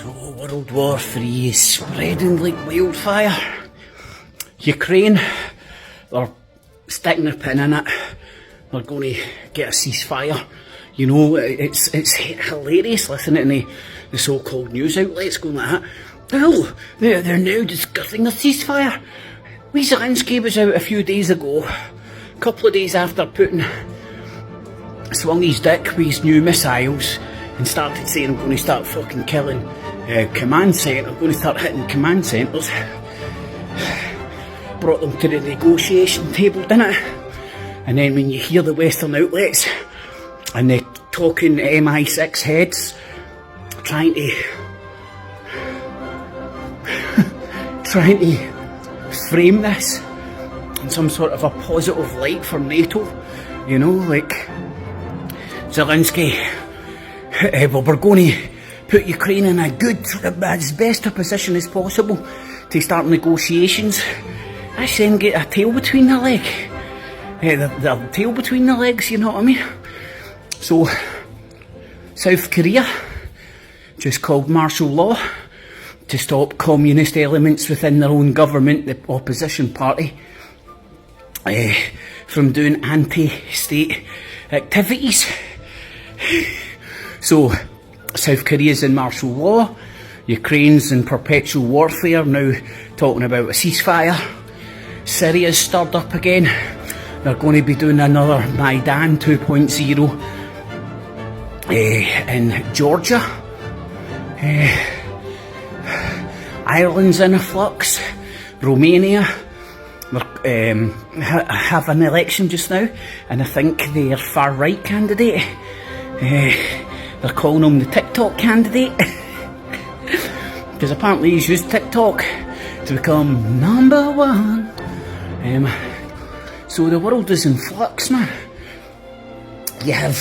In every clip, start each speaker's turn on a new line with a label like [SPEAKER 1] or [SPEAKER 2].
[SPEAKER 1] So World War III is spreading like wildfire. Ukraine, they're sticking their pin in it. They're going to get a ceasefire. You know, it's hilarious listening to the so-called news outlets going like that. Well, they're now discussing a ceasefire. Zelensky was out a few days ago, a couple of days after Putin swung his dick with his new missiles and started saying, I'm going to start fucking killing command centres, I'm going to start hitting command centres. Brought them to the negotiation table, didn't it? And then when you hear the Western outlets and they're talking MI6 heads trying to frame this in some sort of a positive light for NATO, you know, like Zelensky, well, we're going to put Ukraine in a good, as best a position as possible to start negotiations. I then get a tail between the leg. The tail between the legs, you know what I mean? So, South Korea just called martial law to stop communist elements within their own government, the opposition party, from doing anti-state activities. So, South Korea's in martial law, Ukraine's in perpetual warfare, now talking about a ceasefire. Syria's stirred up again. They're going to be doing another Maidan 2.0 in Georgia. Ireland's in a flux. Romania have an election just now, and I think their far-right candidate, they're calling him the TikTok candidate, because apparently he's used TikTok to become number one. So the world is in flux, man. You have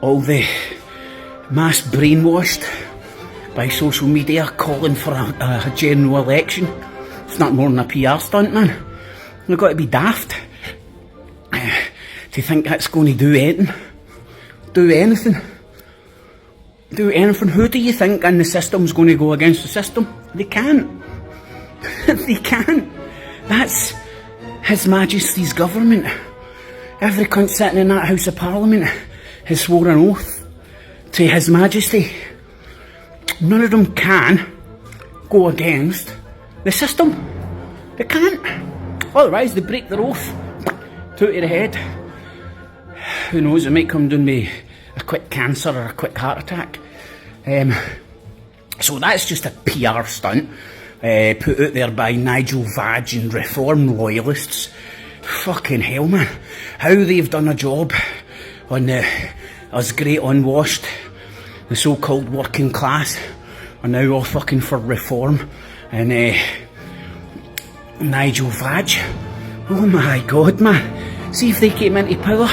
[SPEAKER 1] all the mass brainwashed by social media calling for a general election. It's not more than a PR stunt, man. You've got to be daft to think that's going to do anything. Do anything. Who do you think in the system's going to go against the system? They can't. They can't. That's His Majesty's government. Every cunt sitting in that House of Parliament has sworn an oath to His Majesty. None of them can go against the system. They can't. Otherwise they break their oath. Two to the head. Who knows, it might come down with a quick cancer or a quick heart attack. So that's just a PR stunt put out there by Nigel Vadge and Reform loyalists. Fucking hell, man. How they've done a job on us great unwashed, the so-called working class, are now all fucking for reform. And Nigel Vadge, oh my god, man. See if they came into power.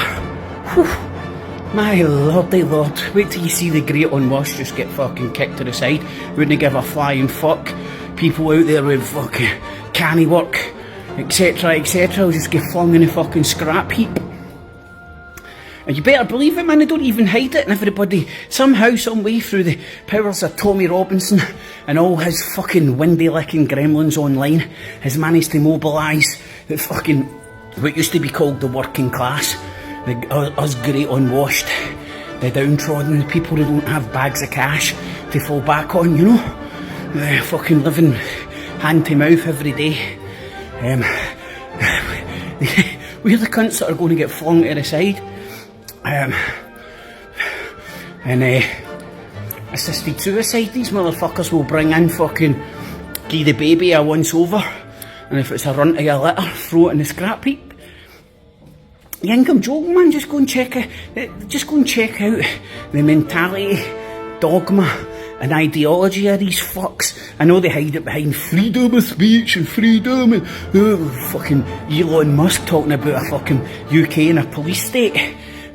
[SPEAKER 1] Whew. My lordy lord, wait till you see the great unwashed just get fucking kicked to the side. Wouldn't give a flying fuck. People out there with fucking canny work, etc, etc, will just get flung in a fucking scrap heap. And you better believe it, man, they don't even hide it, and everybody, somehow, some way, through the powers of Tommy Robinson and all his fucking windy-licking gremlins online, has managed to mobilise the fucking, what used to be called the working class, us great unwashed, the downtrodden, the people who don't have bags of cash to fall back on, you know? Fucking living hand to mouth every day. We're the cunts that are going to get flung to the side. Assisted suicide, these motherfuckers will bring in fucking, give the baby a once over, and if it's a runt of a litter, throw it in the scrap heap. You think I'm joking, man? Just go and check out the mentality, dogma and ideology of these fucks. I know they hide it behind freedom of speech and freedom and fucking Elon Musk talking about a fucking UK and a police state.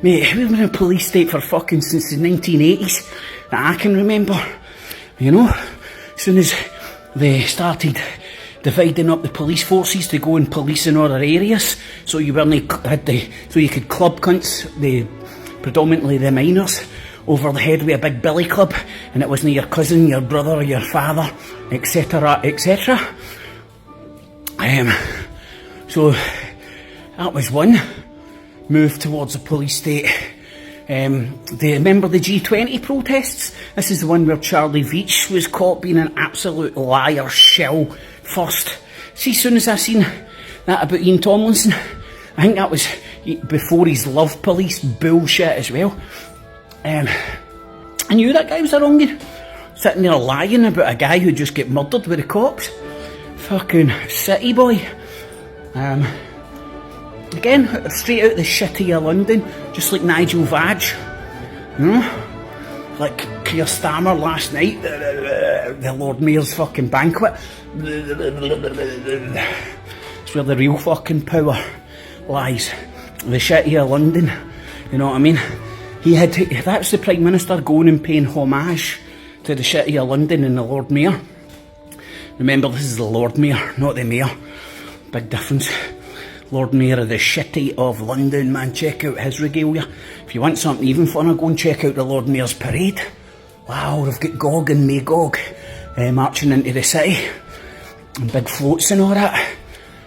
[SPEAKER 1] Mate, we've been in a police state for fucking since the 1980s that I can remember. You know, as soon as they started dividing up the police forces to go and police in other areas, so you weren't so you could club cunts, predominantly the minors, over the head with a big billy club, and it wasn't your cousin, your brother, or your father, etc., etc. So that was one. Moved towards the police state. Do you remember the G20 protests? This is the one where Charlie Veitch was caught being an absolute liar shill first. See, as soon as I seen that about Ian Tomlinson, I think that was before his love police bullshit as well. I knew that guy was a wrong'un. Sitting there lying about a guy who just get murdered with the cops. Fucking city boy. Again, straight out the shitty of London, just like Nigel Vadge. You know? Like Keir Starmer last night, the Lord Mayor's fucking banquet. It's where the real fucking power lies. The shitty of London. You know what I mean? That's the Prime Minister going and paying homage to the shitty of London and the Lord Mayor. Remember, this is the Lord Mayor, not the Mayor. Big difference. Lord Mayor of the shitty of London, man. Check out his regalia. If you want something even funner, go and check out the Lord Mayor's parade. Wow, they've got Gog and Magog marching into the city. And big floats and all that.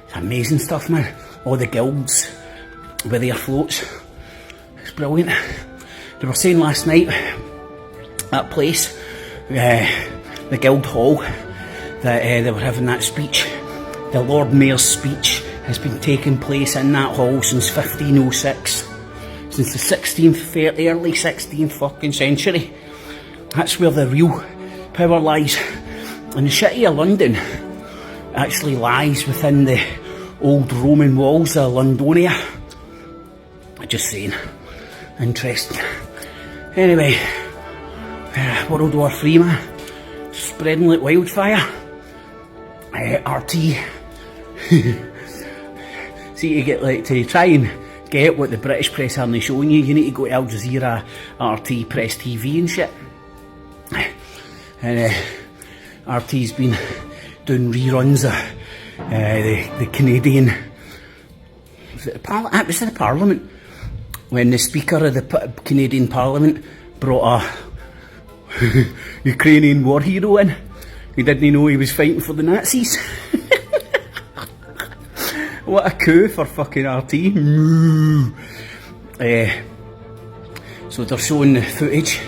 [SPEAKER 1] It's amazing stuff, man. All the guilds with their floats. It's brilliant. They were saying last night, that place, the Guild Hall, that they were having that speech. The Lord Mayor's speech has been taking place in that hall since 1506. Since the 16th, early 16th fucking century. That's where the real power lies. And the city of London actually lies within the old Roman walls of Londonia. Just saying. Interesting. Anyway, World War 3, man. Spreading like wildfire. RT. See, to get to try and get what the British press aren't showing you, you need to go to Al Jazeera, RT, Press TV and shit. And RT's been doing reruns of the Canadian... Was it the Parliament? When the Speaker of the Canadian Parliament brought a Ukrainian war hero in. He didn't know he was fighting for the Nazis. What a coup for fucking RT. So they're showing the footage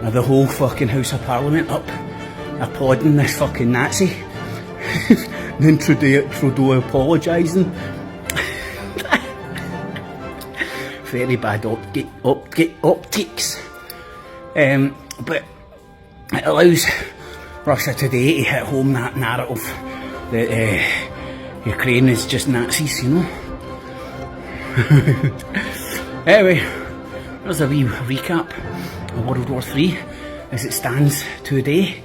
[SPEAKER 1] of the whole fucking House of Parliament up applauding this fucking Nazi. Then Trudeau apologising. Very bad optics. But it allows Russia today to hit home that narrative that Ukraine is just Nazis, you know. Anyway, there's a wee recap of World War 3 as it stands today.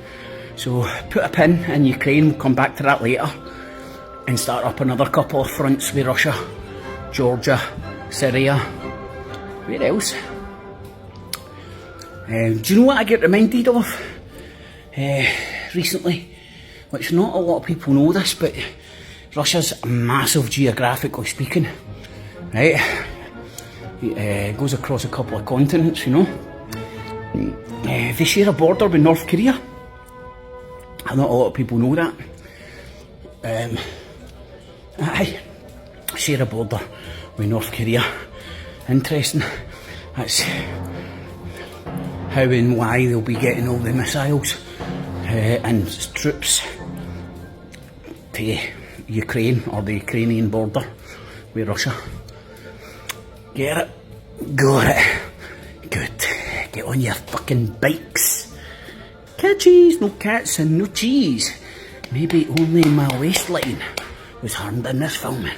[SPEAKER 1] So put a pin in Ukraine, we'll come back to that later, and start up another couple of fronts with Russia, Georgia, Syria. Where else? Do you know what I get reminded of recently? Which not a lot of people know this, but Russia's massive geographically speaking, right? It goes across a couple of continents, you know. They share a border with North Korea. Not a lot of people know that. Aye, share a border with North Korea. Interesting. That's how and why they'll be getting all the missiles and troops to Ukraine or the Ukrainian border with Russia. Get it? Got it. Good. Get on your fucking bikes. Catchies, no cats and no cheese. Maybe only my waistline was harmed in this filming.